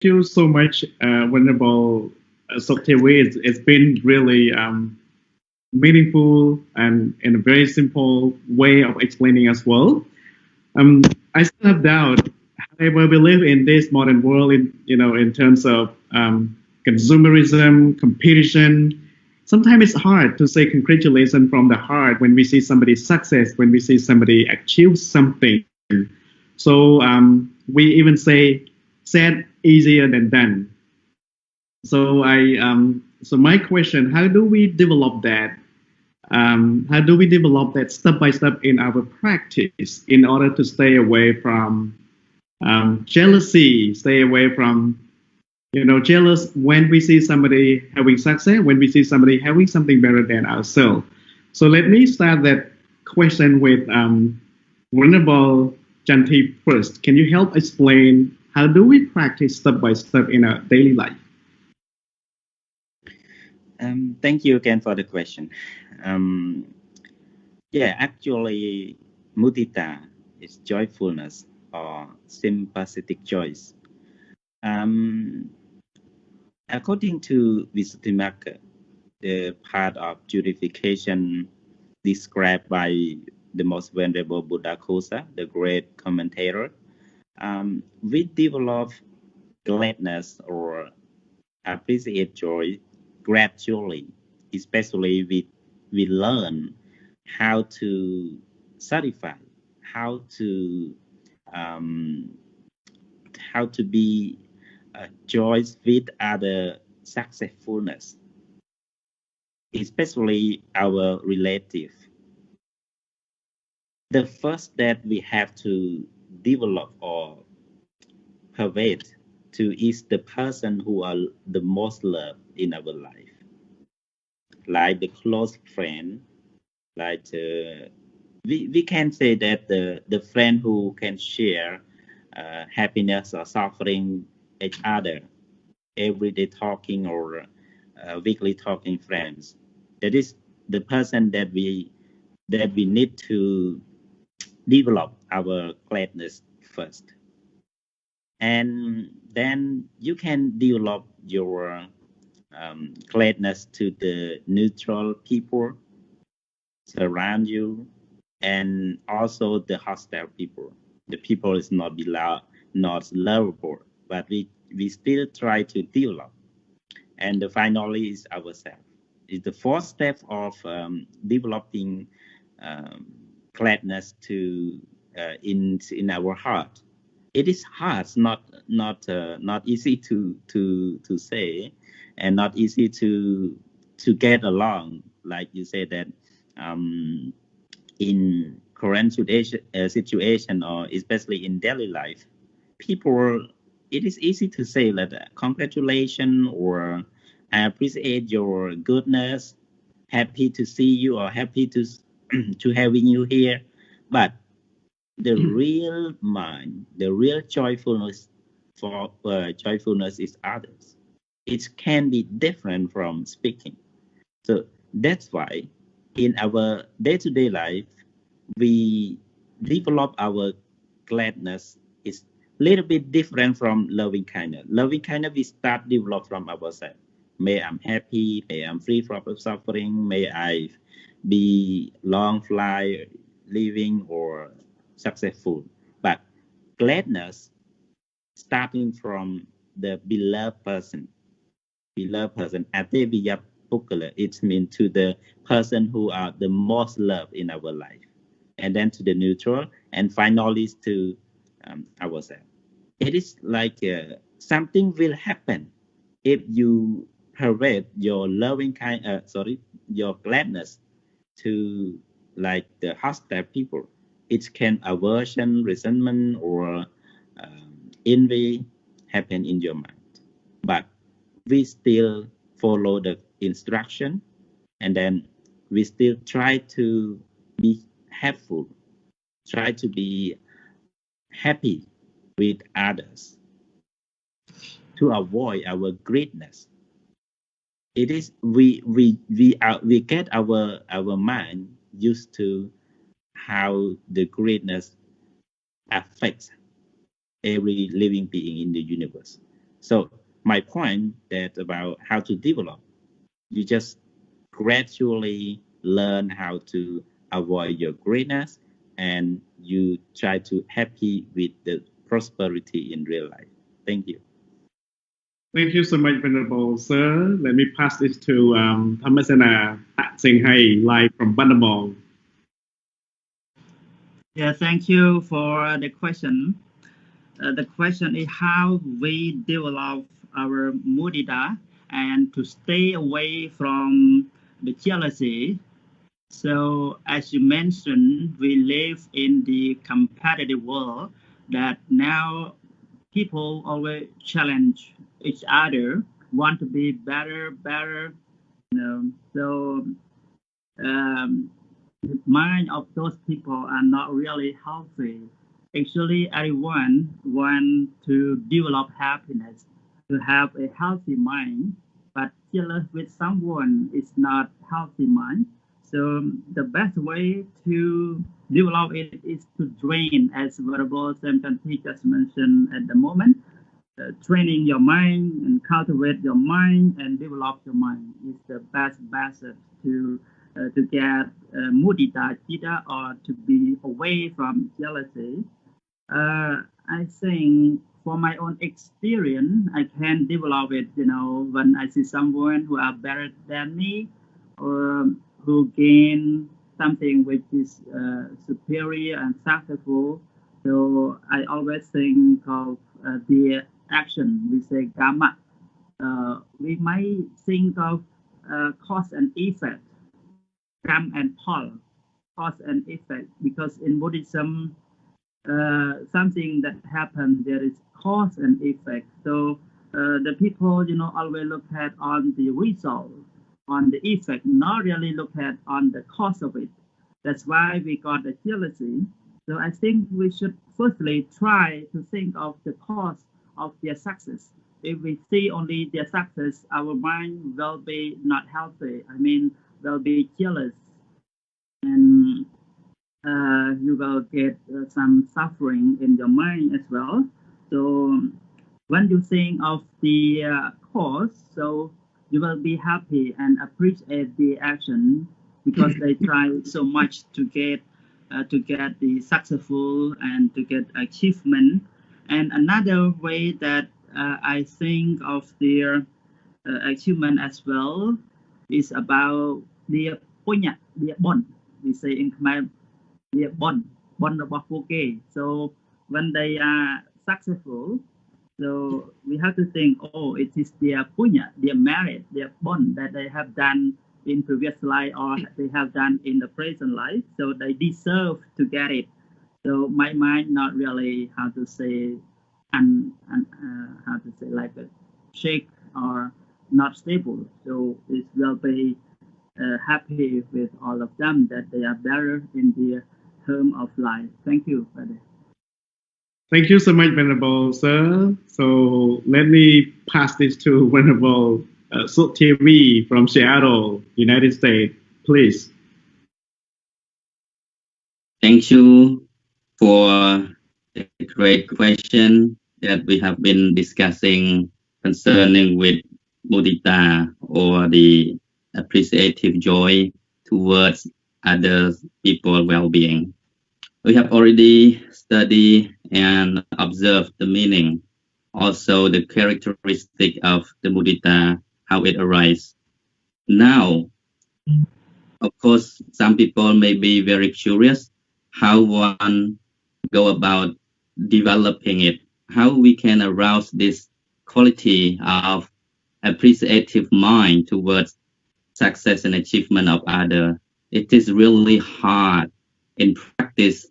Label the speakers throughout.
Speaker 1: you so much, Venerable Soktewi. It's been really meaningful and in a very simple way of explaining as well. Um, I still have doubt. However, we live in this modern world, in terms of consumerism, competition. Sometimes it's hard to say congratulations from the heart when we see somebody's success, when we see somebody achieve something. So we even say said easier than done. So my question: how do we develop that? How do we develop that step by step in our practice in order to stay away from jealousy, stay away from jealous when we see somebody having success, when we see somebody having something better than ourselves. So let me start that question with Venerable Janti first. Can you help explain how do we practice step by step in our daily life?
Speaker 2: Thank you again for the question. Actually, Muditā is joyfulness or sympathetic choice. According to Visuddhimagga, the part of purification described by the most venerable Buddha Kosa, the great commentator, we develop gladness or appreciate joy gradually, especially we learn how to satisfy, how to be joyous with other successfulness, especially our relative. The first that we have to develop or pervade to is the person who are the most loved in our life, like the close friend, like we can say that the friend who can share happiness or suffering each other, everyday talking or weekly talking friends. That is the person that we need to develop our gladness first, and then you can develop your gladness to the neutral people surround you, and also the hostile people. The people is not not lovable, but we still try to develop. And the finally is ourselves. It's the fourth step of developing um, gladness to in our heart. It is hard, not easy to say, and not easy to get along. Like you said that um, in current situation or especially in daily life, people, it is easy to say that congratulations or I appreciate your goodness, happy to see you or happy to to having you here, but the real mind, the real joyfulness for joyfulness is others. It can be different from speaking. So that's why in our day-to-day life, we develop our gladness is a little bit different from loving kindness. Loving kindness we start develop from ourselves. May I'm happy, may I'm free from suffering, may I be long fly living or successful. But gladness starting from the beloved person, Ateviya Pukala, it means to the person who are the most loved in our life, and then to the neutral, and finally to ourselves. It is like something will happen if you parade your your gladness to like the hostile people. It can aversion, resentment, or envy happen in your mind. But we still follow the instruction, and then we still try to be helpful, try to be happy with others to avoid our greatness. It is we get our mind used to how the greatness affects every living being in the universe. So my point that about how to develop, you just gradually learn how to avoid your greatness, and you try to happy with the prosperity in real life. Thank you.
Speaker 1: Thank you so much, Venerable Sir. Let me pass this to Thammasana Singhai, live from Bandamong.
Speaker 3: Yeah, thank you for the question. The question is how we develop our mudita and to stay away from the jealousy. So, as you mentioned, we live in the competitive world that now people always challenge each other, want to be better. So the mind of those people are not really healthy. Actually, everyone want to develop happiness, to have a healthy mind, but jealous with someone is not healthy mind. So the best way to develop it is to drain, as Venerable Samkanti just mentioned at the moment. Training your mind and cultivate your mind and develop your mind is the best method to get mudita chitta, or to be away from jealousy. I think for my own experience, I can develop it. When I see someone who are better than me, or who gain something which is superior and successful, so I always think of the action. We say karma. We might think of cause and effect, come and Paul, cause and effect, because in Buddhism, something that happened, there is cause and effect. So the people, always look at on the result, on the effect, not really look at on the cause of it. That's why we got the jealousy. So I think we should firstly try to think of the cause of their success. If we see only their success, our mind will be not healthy. I mean, will be jealous, and you will get some suffering in your mind as well. So when you think of the cause, so you will be happy and appreciate the action, because they try so much to get the successful and to get achievement. And another way that I think of their achievement as well is about the punya, the bond. We say in Khmer, the bondរបស់ពួកគេ so when they are successful, so we have to think, oh, it is their punya, their merit, their bond that they have done in previous life, or they have done in the present life, so they deserve to get it. So my mind not really how to say, how to say, like a shake or not stable. So it will be happy with all of them that they are better in their term of life. Thank you, brother.
Speaker 1: Thank you so much, Venerable Sir. So let me pass this to Venerable TV from Seattle, United States, please.
Speaker 4: Thank you for the great question that we have been discussing concerning with mudita, or the appreciative joy towards other people's well-being. We have already studied and observed the meaning, also the characteristic of the mudita, how it arises. Now, of course, some people may be very curious how one go about developing it, how we can arouse this quality of appreciative mind towards success and achievement of other. It is really hard in practice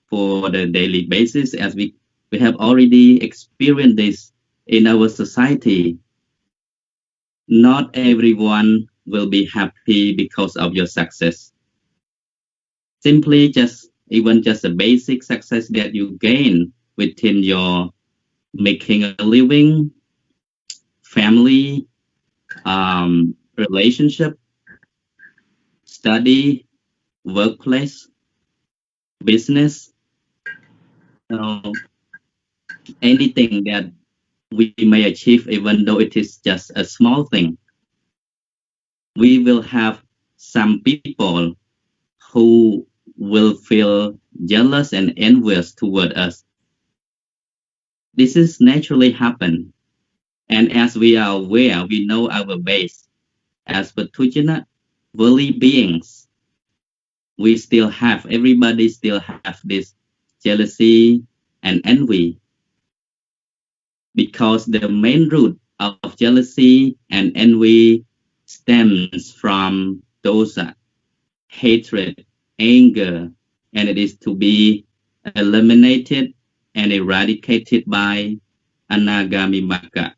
Speaker 4: for the daily basis, as we have already experienced this in our society. Not everyone will be happy because of your success. Simply just a basic success that you gain within your making a living, family, relationship, study, workplace, business, anything that we may achieve, even though it is just a small thing. We will have some people who will feel jealous and envious toward us. This is naturally happen. And as we are aware, we know our base. As Patujana, worldly beings, everybody still have this jealousy and envy, because the main root of jealousy and envy stems from dosa, hatred, anger, and it is to be eliminated and eradicated by anagami magga,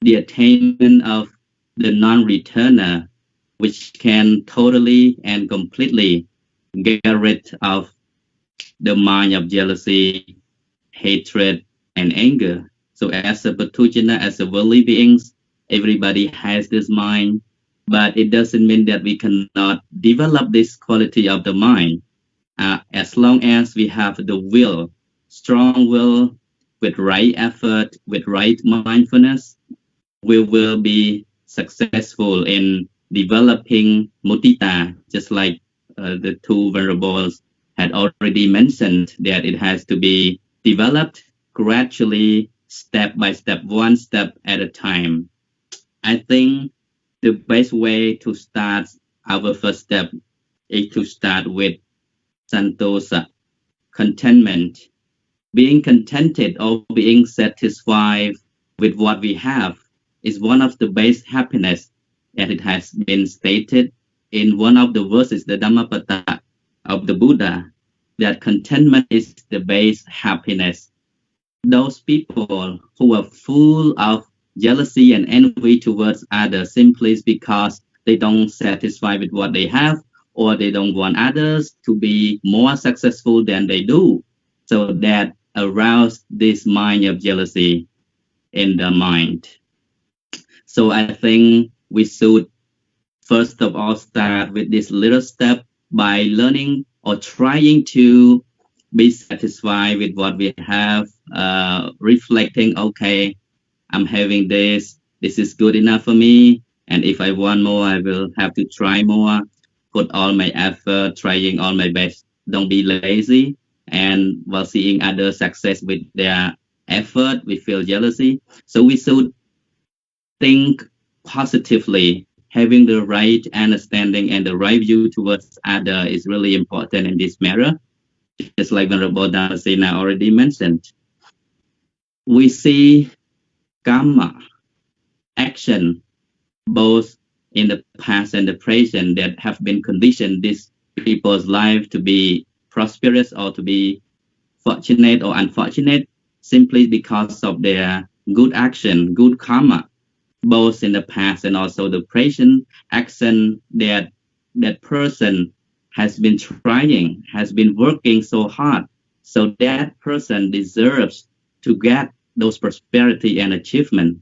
Speaker 4: the attainment of the non-returner, which can totally and completely get rid of the mind of jealousy, hatred, and anger. So as a Patujana, as a worldly beings, everybody has this mind, but it doesn't mean that we cannot develop this quality of the mind. As long as we have the will, strong will, with right effort, with right mindfulness, we will be successful in developing mudita, just like the two venerables had already mentioned, that it has to be developed gradually, step by step, one step at a time. I think the best way to start our first step is to start with santosa, contentment, being contented or being satisfied with what we have is one of the base happiness, as it has been stated in one of the verses, the Dhammapada of the Buddha, that contentment is the base happiness. Those people who are full of jealousy and envy towards others simply because they don't satisfy with what they have, or they don't want others to be more successful than they do. So that arouse this mind of jealousy in the mind. So I think we should first of all start with this little step by learning or trying to be satisfied with what we have, reflecting, okay, I'm having this is good enough for me, and if I want more, I will have to try more, put all my effort, trying all my best, don't be lazy. And while seeing others success with their effort, we feel jealousy. So we should think positively. Having the right understanding and the right view towards other is really important in this matter. Just like Venerable Damasena already mentioned, we see karma, action, both in the past and the present, that have been conditioned this people's life to be prosperous or to be fortunate or unfortunate, simply because of their good action, good karma, both in the past and also the present action that that person has been trying, has been working so hard. So that person deserves to get those prosperity and achievement.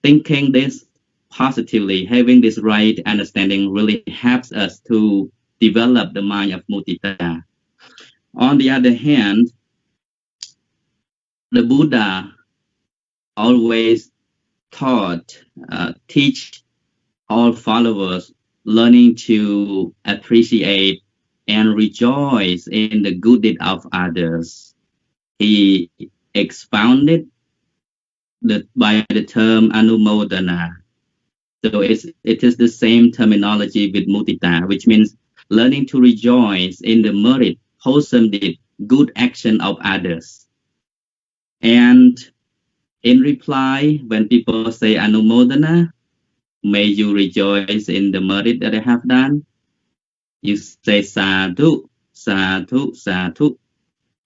Speaker 4: Thinking this positively, having this right understanding really helps us to develop the mind of mudita. On the other hand, the Buddha always teach all followers learning to appreciate and rejoice in the good deed of others. He expounded by the term anumodana. So it is the same terminology with mudita, which means learning to rejoice in the merit, wholesome deed, good action of others. And in reply, when people say anumodana, may you rejoice in the merit that I have done, you say sadhu, sadhu, sadhu.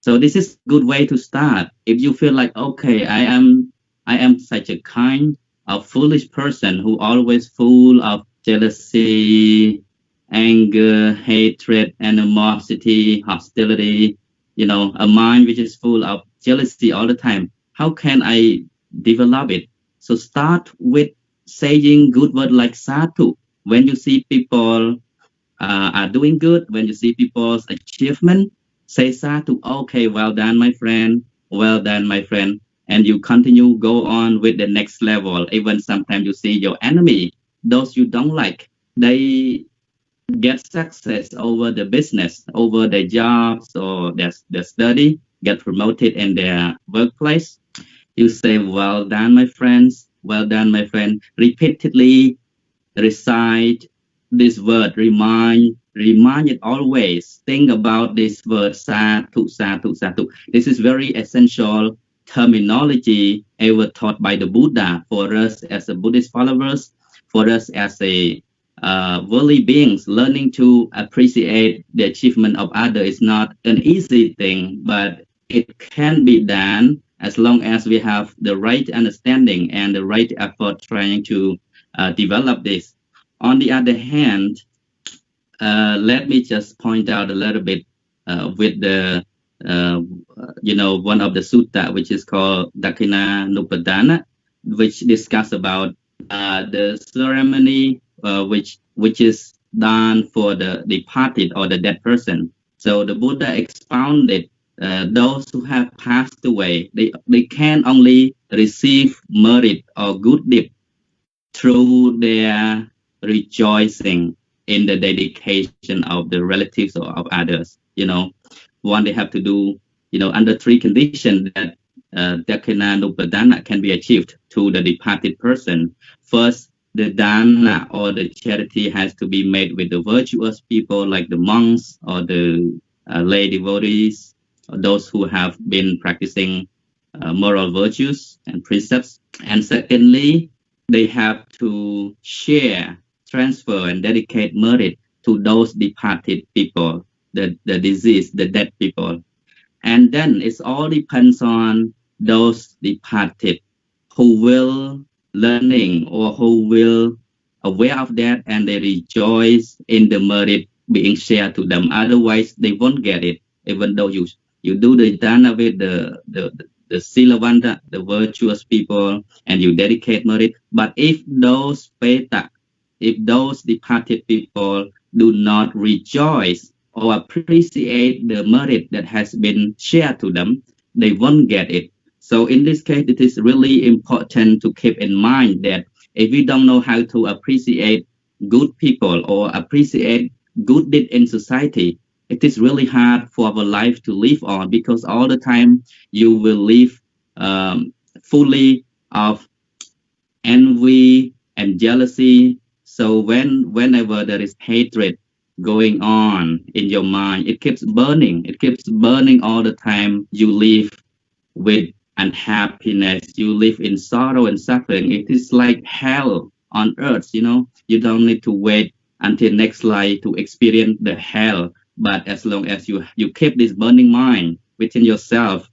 Speaker 4: So this is a good way to start. If you feel like, okay, I am such a kind of foolish person who always full of jealousy, anger, hatred, animosity, hostility, a mind which is full of jealousy all the time. How can I develop it? So start with saying good word like sadhu. When you see people are doing good, when you see people's achievement, say sadhu. Okay, well done, my friend. Well done, my friend. and you continue go on with the next level. Even sometimes you see your enemy, those you don't like, they get success over the business, over their jobs or their study, get promoted in their workplace. You say, well done, my friends, well done, my friend. Repeatedly recite this word, remind it always. Think about this word, Sadhu, Sadhu, Sadhu. This is very essential terminology ever taught by the Buddha for us as a Buddhist followers, for us as a worldly beings. Learning to appreciate the achievement of others is not an easy thing, but it can be done as long as we have the right understanding and the right effort trying to develop this. On the other hand, let me just point out a little bit with the one of the sutta, which is called Dakina Nupadana, which discuss about the ceremony which is done for the departed or the dead person. So the Buddha expounded those who have passed away, they can only receive merit or good deed through their rejoicing in the dedication of the relatives or of others. One, they have to do, under 3 conditions that Dakina Nupadana can be achieved to the departed person. First, the dana or the charity has to be made with the virtuous people like the monks or the lay devotees, or those who have been practicing moral virtues and precepts. And secondly, they have to share, transfer, and dedicate merit to those departed people, the deceased, the dead people. And then it all depends on those departed who will learning or who will aware of that, and they rejoice in the merit being shared to them. Otherwise, they won't get it, even though you do the dana with the silavanta, the virtuous people, and you dedicate merit. But if those peta, if those departed people do not rejoice or appreciate the merit that has been shared to them, they won't get it. So in this case, it is really important to keep in mind that if we don't know how to appreciate good people or appreciate good deed in society, it is really hard for our life to live on, because all the time you will live fully of envy and jealousy. So whenever there is hatred going on in your mind, it keeps burning. It keeps burning all the time. You live with unhappiness. You live in sorrow and suffering. It is like hell on earth. You don't need to wait until next life to experience the hell. But as long as you keep this burning mind within yourself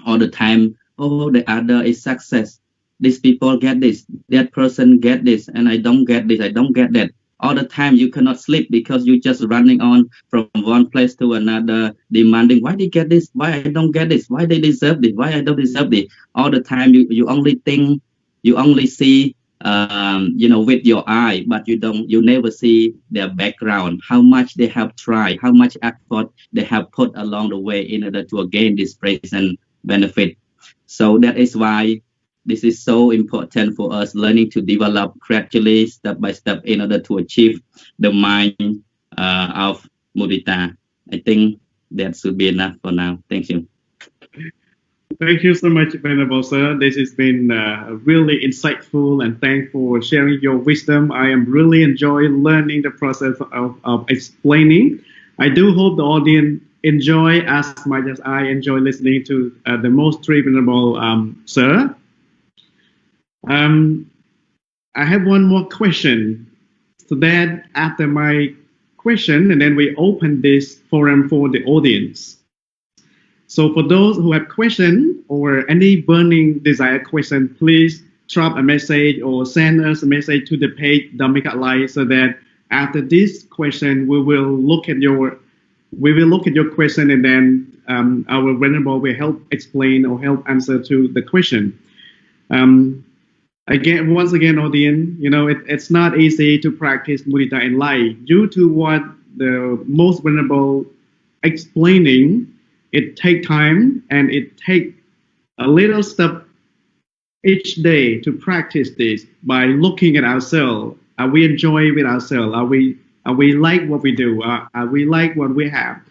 Speaker 4: all the time, oh, the other is success. These people get this, that person get this, and I don't get this, I don't get that. All the time you cannot sleep because you're just running on from one place to another, demanding, why they get this, why I don't get this, why they deserve this, why I don't deserve this. All the time you only think, you only see with your eye, but you never see their background, how much they have tried, how much effort they have put along the way in order to gain this present benefit. So that is why this is so important for us, learning to develop gradually, step by step, in order to achieve the mind of Muditā. I think that should be enough for now. Thank you.
Speaker 1: Thank you so much, Venerable Sir. This has been really insightful, and thanks for sharing your wisdom. I am really enjoying learning the process of explaining. I do hope the audience enjoy as much as I enjoy listening to the most Venerable Sir. I have one more question. So that after my question, and then we open this forum for the audience. So for those who have questions or any burning desire question, please drop a message or send us a message to the page Dhammika Live, so that after this question we will look at your question, and then our Venerable will help explain or help answer to the question. Once again, audience, it's not easy to practice Mudita in life due to what the most Venerable explaining. It takes time, and it takes a little step each day to practice this by looking at ourselves. Are we enjoying with ourselves? Are we like what we do? Are we like what we have?